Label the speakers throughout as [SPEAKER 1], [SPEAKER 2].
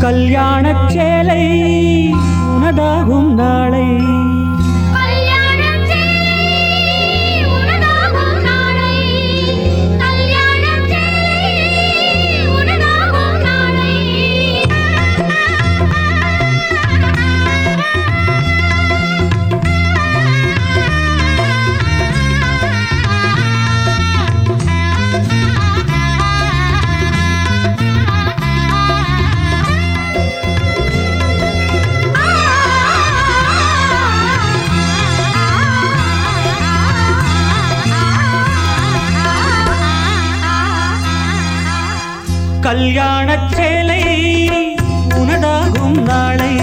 [SPEAKER 1] கல்யாணச் சேலை உனதாகும் நாளை கல்யாணச் சேலை உனதாகும் நாளை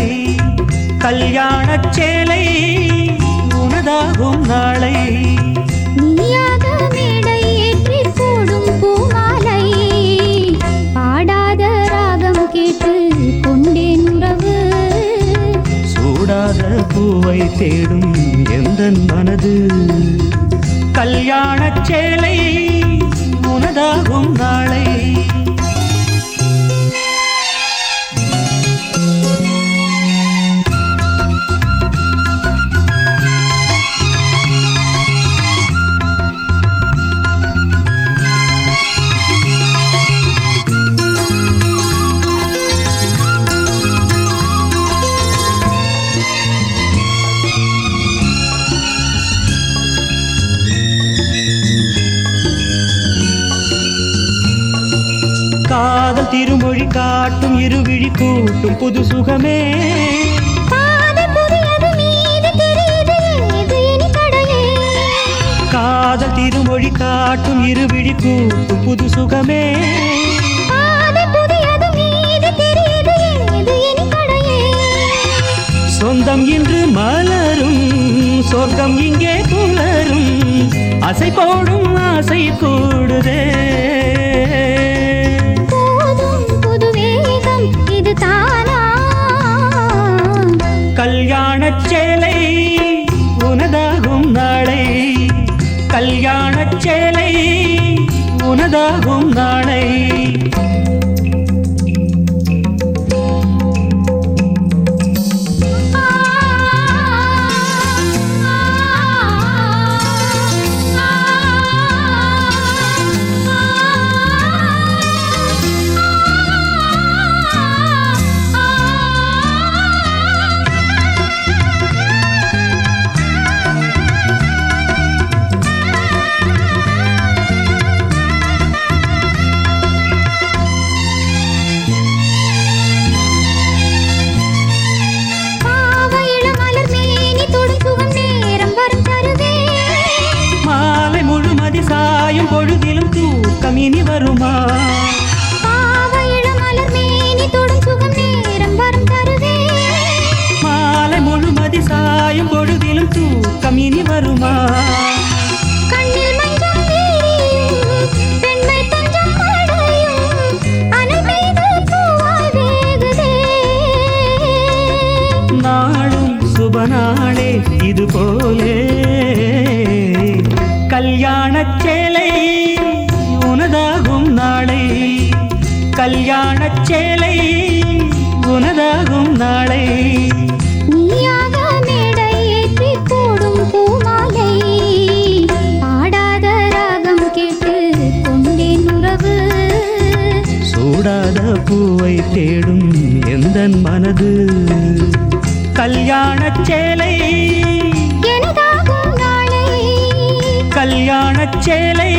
[SPEAKER 1] கல்யாணச் சேலை உனதாகும் நாளை
[SPEAKER 2] நீயாக மேடை ஏற்றி போடும் பூமாலை பாடாத ராகம் கேட்டு கொண்டேன் உறவு
[SPEAKER 1] சூடாத பூவை தேடும் எந்தன் மனது கல்யாணச் சேலை உனதாகும் நாளை காதல் திருமொழி காட்டும் இருவிழி கூட்டும் புது சுகமே காதல் திருமொழி காட்டும் இருவிழி கூட்டும் புது சுகமே சொந்தம் இன்று மலரும் சொர்க்கம் இங்கே புலரும் அசை போடும் ஆசை கூடுதே கல்யாணச் சேலை உனதாகும் நாளை கல்யாணச் சேலை உனதாகும் நாளை சாயும் பொழுதிலும் தூக்கம் இனி வருமா மாலை முழுமதி சாயும் பொழுதிலும் தூக்கம் இனி வருமா நாளும் சுபநாளே இது போலே கல்யாணச் சேலை உனதாகும் நாளை கல்யாணச் சேலை உனதாகும் நாளை
[SPEAKER 2] நீயாக மேடை ஏற்றி போடும் பூமாலை பாடாத ராகம் கேட்டு கொண்டேன் உறவு
[SPEAKER 1] சூடாத பூவை தேடும் எந்தன் மனது கல்யாணச் சேலை
[SPEAKER 2] எனதாகும் நாளை
[SPEAKER 1] கல்யாணச் சேலை